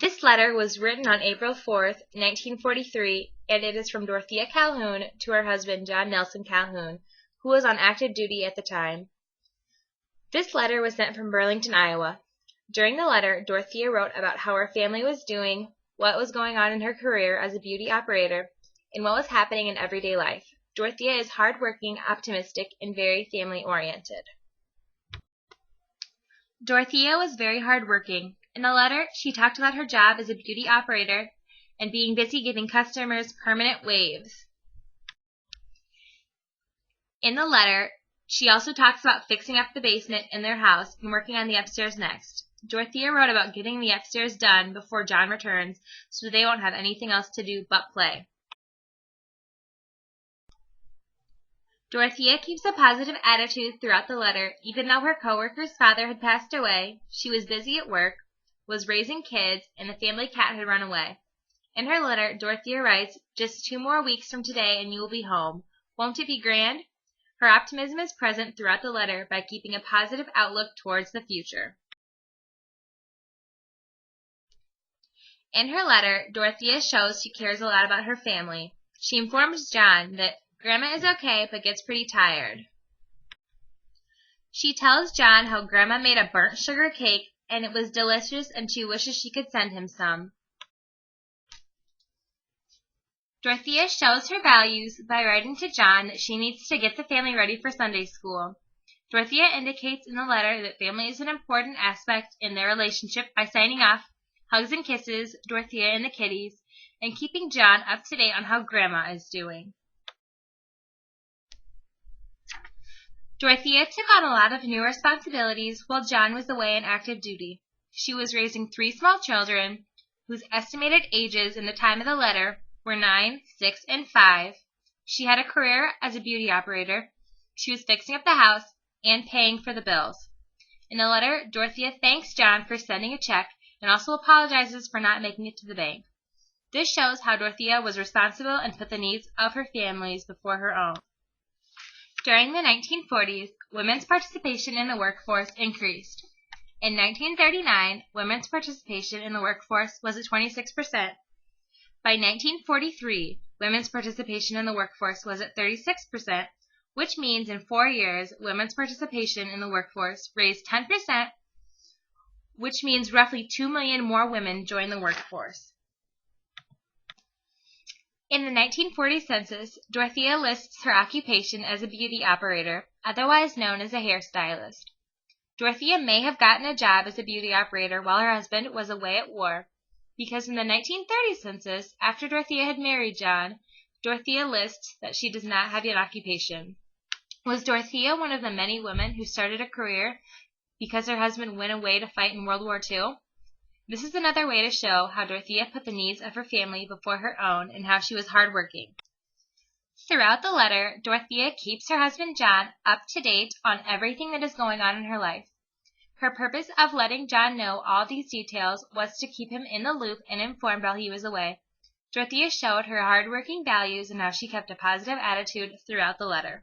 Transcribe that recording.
This letter was written on April 4th, 1943, and it is from Dorothea Calhoun to her husband, John Nelson Calhoun, who was on active duty at the time. This letter was sent from Burlington, Iowa. During the letter, Dorothea wrote about how her family was doing, what was going on in her career as a beauty operator, and what was happening in everyday life. Dorothea is hardworking, optimistic, and very family-oriented. Dorothea was very hardworking. In the letter, she talked about her job as a beauty operator and being busy giving customers permanent waves. In the letter, she also talks about fixing up the basement in their house and working on the upstairs next. Dorothea wrote about getting the upstairs done before John returns so they won't have anything else to do but play. Dorothea keeps a positive attitude throughout the letter. Even though her coworker's father had passed away, she was busy at work, was raising kids, and the family cat had run away. In her letter, Dorothea writes, "Just 2 more weeks from today and you will be home. Won't it be grand?" Her optimism is present throughout the letter by keeping a positive outlook towards the future. In her letter, Dorothea shows she cares a lot about her family. She informs John that Grandma is okay, but gets pretty tired. She tells John how Grandma made a burnt sugar cake, and it was delicious, and she wishes she could send him some. Dorothea shows her values by writing to John that she needs to get the family ready for Sunday school. Dorothea indicates in the letter that family is an important aspect in their relationship by signing off hugs and kisses, Dorothea and the kitties, and keeping John up to date on how Grandma is doing. Dorothea took on a lot of new responsibilities while John was away on active duty. She was raising 3 small children, whose estimated ages in the time of the letter were 9, 6, and 5. She had a career as a beauty operator. She was fixing up the house and paying for the bills. In the letter, Dorothea thanks John for sending a check and also apologizes for not making it to the bank. This shows how Dorothea was responsible and put the needs of her families before her own. During the 1940s, women's participation in the workforce increased. In 1939, women's participation in the workforce was at 26%. By 1943, women's participation in the workforce was at 36%, which means in 4 years, women's participation in the workforce raised 10%, which means roughly 2 million more women joined the workforce. In the 1940 census, Dorothea lists her occupation as a beauty operator, otherwise known as a hairstylist. Dorothea may have gotten a job as a beauty operator while her husband was away at war, because in the 1930 census, after Dorothea had married John, Dorothea lists that she does not have an occupation. Was Dorothea one of the many women who started a career because her husband went away to fight in World War II? This is another way to show how Dorothea put the needs of her family before her own and how she was hardworking. Throughout the letter, Dorothea keeps her husband John up to date on everything that is going on in her life. Her purpose of letting John know all these details was to keep him in the loop and informed while he was away. Dorothea showed her hardworking values and how she kept a positive attitude throughout the letter.